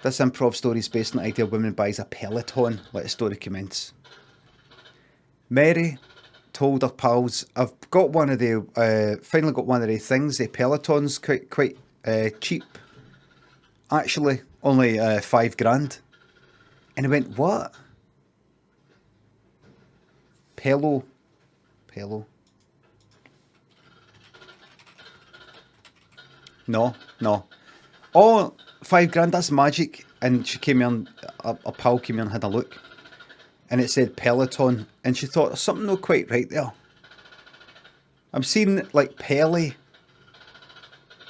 This improv story is based on the idea of women buys a Peleton. Let the story commence. Mary told her pals, I've got one of the, finally got one of the things, the Pelotons, quite cheap. Actually, only £5,000. And he went, what? Pelo. No. Oh, £5,000, that's magic. And she came in, a pal came in and had a look. And it said Peleton. And she thought, there's something not quite right there. I'm seeing like Pele,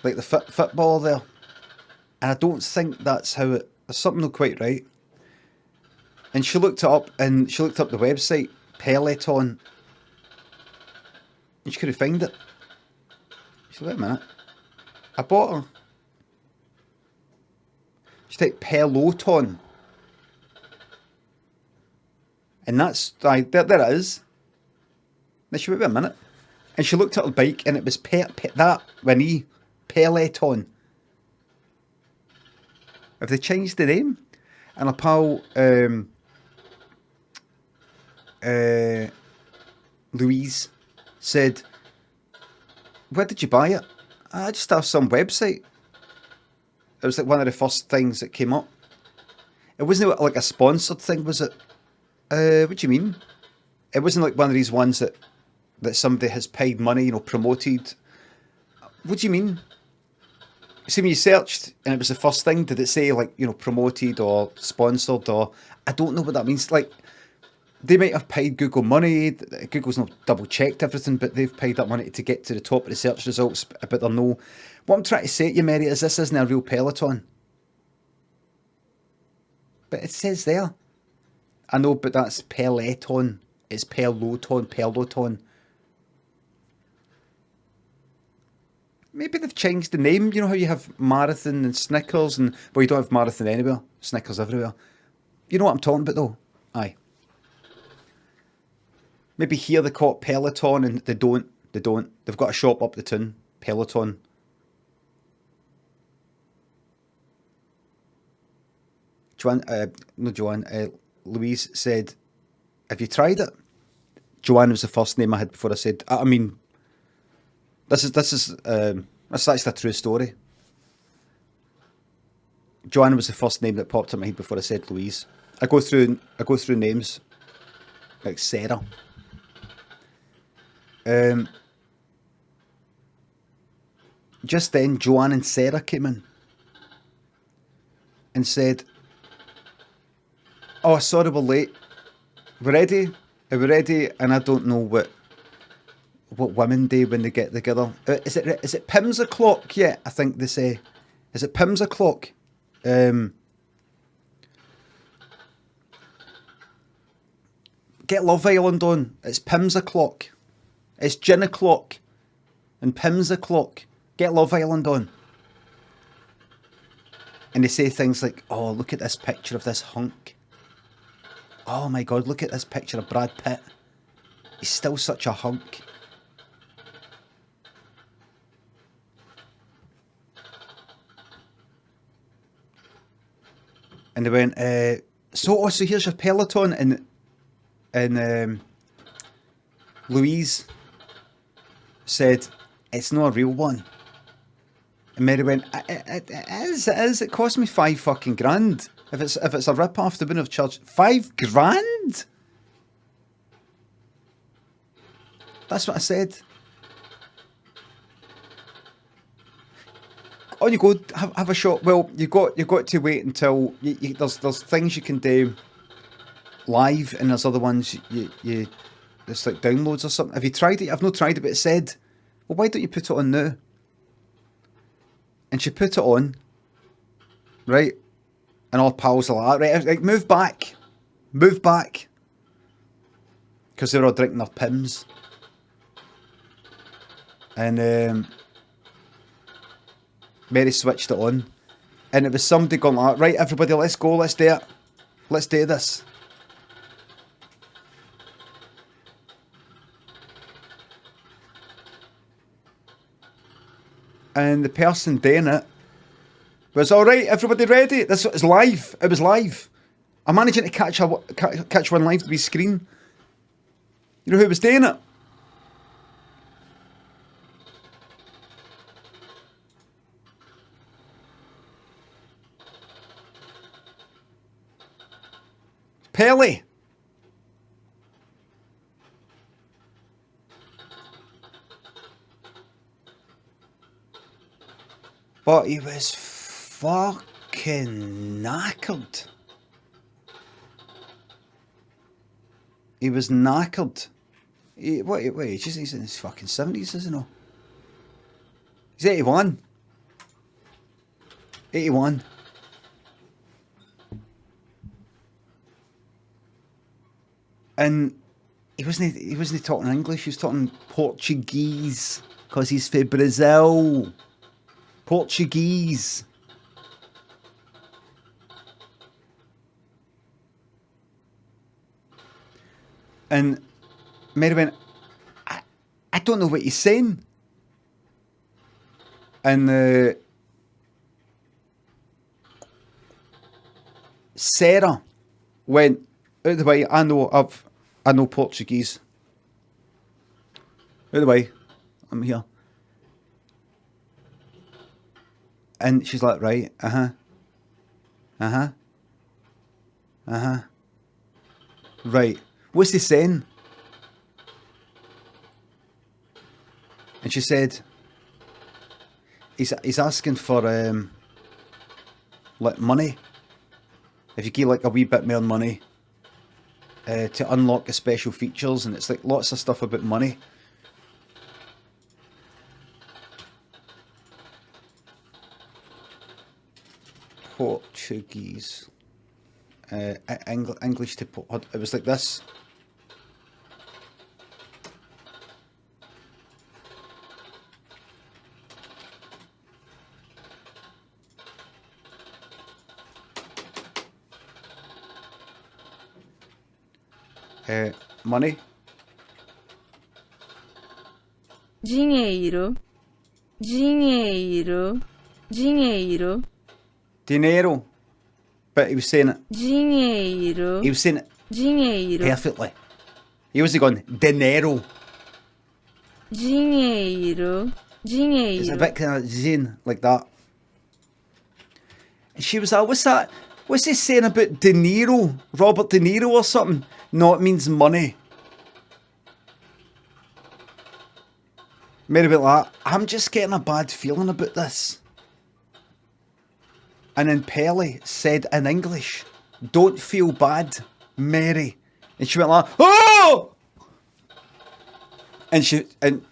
like the footballer there. And I don't think that's how it, there's something not quite right. And she looked it up, and she looked up the website, Peleton. And she couldn't find it. She said, wait a minute. I bought her. She typed Peloton. And that's, there it is. Then she went, wait a minute. And she looked at her bike, and it was that, when he, Peleton. Have they changed the name? And a pal, Louise, said, where did you buy it? I just have some website. It was like one of the first things that came up. It wasn't like a sponsored thing, was it? What do you mean? It wasn't like one of these ones that somebody has paid money, promoted. What do you mean? See, when you searched and it was the first thing, did it say like, promoted or sponsored, or I don't know what that means. Like, they might have paid Google money. Google's not double checked everything, but they've paid that money to get to the top of the search results. But they're no. What I'm trying to say to you, Mary, is this isn't a real Peloton. But it says there. I know, but that's Peleton. It's Peloton. Maybe they've changed the name. You know how you have Marathon and Snickers, and well, you don't have Marathon anywhere. Snickers everywhere. You know what I'm talking about, though. Aye. Maybe here they call it Peleton, and they don't. They've got a shop up the town. Peleton. Louise said, have you tried it? Joanne was the first name I had before I said, I mean, this is that's actually a true story. Joanne was the first name that popped in my head before I said Louise. I go through names like Sarah. Just then, Joanne and Sarah came in and said, "Oh, sorry, we're late. We're ready. Are we ready?" And I don't know what women do when they get together. Is it Pim's o'clock yet? I think they say. Is it Pim's o'clock? Get Love Island on. It's Pim's o'clock. It's gin o'clock. And Pim's o'clock. Get Love Island on. And they say things like, oh, look at this picture of this hunk. Oh my God, look at this picture of Brad Pitt. He's still such a hunk. And they went, so here's your Peleton. And Louise said, it's not a real one. And Mary went, it is. It cost me £5,000. If it's a rip-off, they wouldn't have charged £5,000. That's what I said. On you go, have a shot. Well, you've got to wait until there's things you can do live, and there's other ones you it's like downloads or something. Have you tried it? I've not tried it, but it said, well, why don't you put it on now? And she put it on, right? And all pals are like, right, like, move back. Because they were all drinking their Pims. And Mary switched it on. And it was somebody going like, right, everybody, let's go, let's do it. Let's do this. And the person doing it Was all right? Everybody ready? This was live. It was live. I'm managing to catch one live to be screen. You know who was doing it? Pele. But he was fucking knackered. He was knackered. What age is he? He's in his fucking 70s, isn't he? He's 81. 81. And he wasn't talking English, he was talking Portuguese. Because he's from Brazil. Portuguese. And Mary went, I don't know what he's saying. And Sarah went, out of the way, I know Portuguese. Out of the way, I'm here. And she's like, right, right. What's he saying? And she said, he's asking for like money. If you give like a wee bit more money to unlock the special features, and it's like lots of stuff about money. Portuguese. English to it was like this. Money. Dinheiro. Dinheiro. Dinheiro. Dinero. But he was saying it. Dinheiro. He was saying it Dinheiro. perfectly. He wasn't going dinero. Dinheiro. Dinheiro. It's a bit kind of zine like that. And she was like, what's that? What's he saying about De Niro? Robert De Niro or something? No, it means money. Mary went like, I'm just getting a bad feeling about this. And then Pele said in English, don't feel bad, Mary. And she went like, oh! And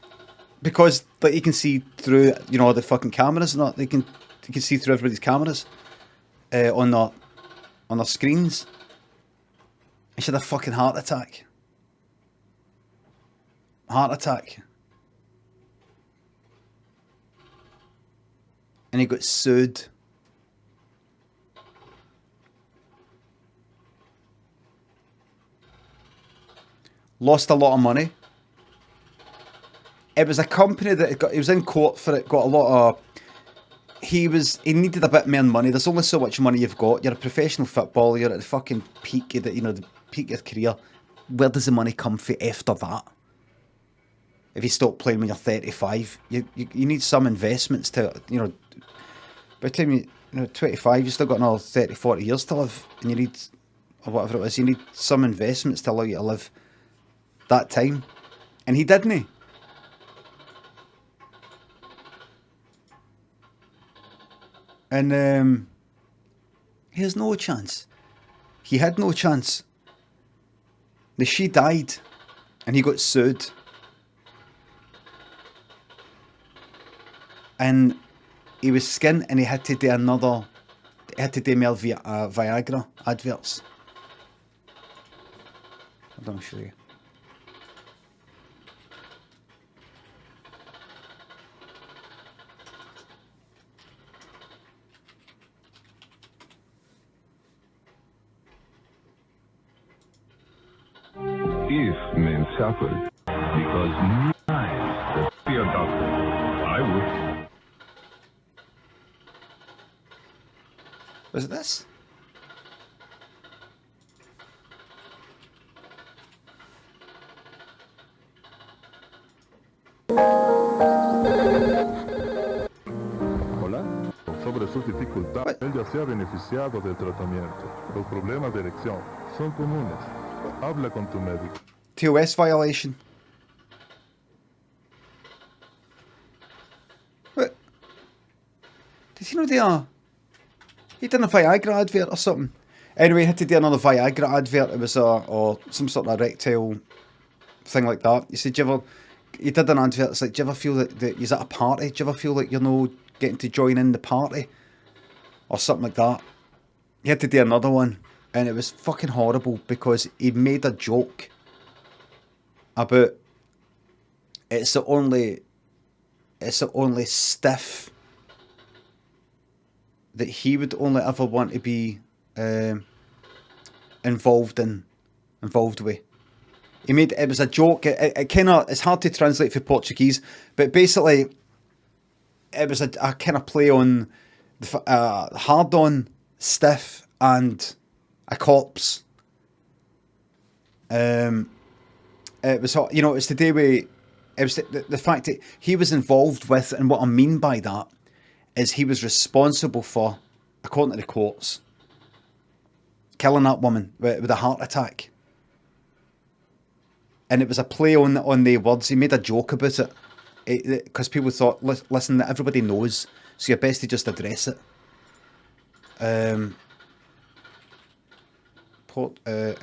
because like you can see through, you know, the fucking cameras and that, you can see through everybody's cameras on their screens. And she had a fucking heart attack. Heart attack. And he got sued. Lost a lot of money. It was a company that he was in court for it, got a lot of... He needed a bit more money. There's only so much money you've got. You're a professional footballer, you're at the fucking peak, the peak of your career. Where does the money come from after that? If you stop playing when you're 35, you need some investments to, you know... By the time you're 25, you've still got another 30, 40 years to live. And you need, or whatever it is, you need some investments to allow you to live that time. And he didn't. And he has no chance. He had no chance. She died and he got sued. And he was skint and he had to do more Viagra adverts. I'll show you. If men suffered because knives fear doctor, I would. Was it this? Hola. Sobre sus dificultades, él ya se ha beneficiado del tratamiento. Los problemas de erección son comunes. Habla con tu médico. TOS violation. What? Did he not do he done a Viagra advert or something? Anyway, he had to do another Viagra advert. It was or some sort of erectile thing like that. He said, he did an advert. It's like, do you ever feel that you're at a party? Do you ever feel like you're no getting to join in the party? Or something like that. He had to do another one. And it was fucking horrible because he made a joke about it's the only stiff that he would only ever want to be involved with. He made it was a joke. It kind of it's hard to translate for Portuguese, but basically it was a kind of play on the hard on, stiff, and a corpse. It was it's to do with it was the fact that he was involved with, and what I mean by that is he was responsible for, according to the courts, killing that woman with a heart attack. And it was a play on the words. He made a joke about it because people thought, listen, everybody knows, so you're best to just address it.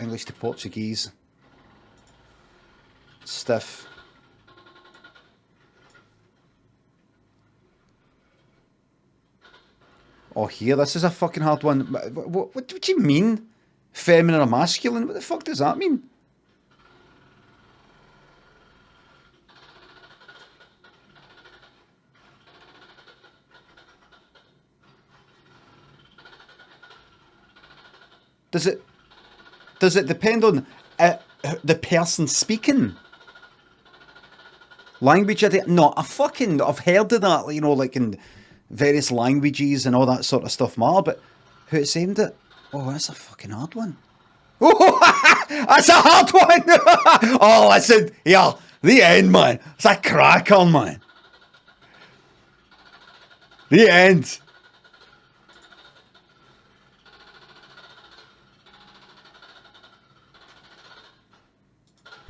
English to Portuguese. Stiff. Oh, here, this is a fucking hard one. What do you mean? Feminine or masculine? What the fuck does that mean? Does it depend on the person speaking? Language? No, I've heard of that, like in various languages and all that sort of stuff, but who it's aimed at? Oh, that's a fucking hard one. Oh, that's a hard one! Oh, listen, yeah, the end, man. It's a cracker, man. The end.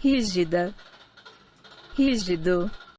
rígida, rígido,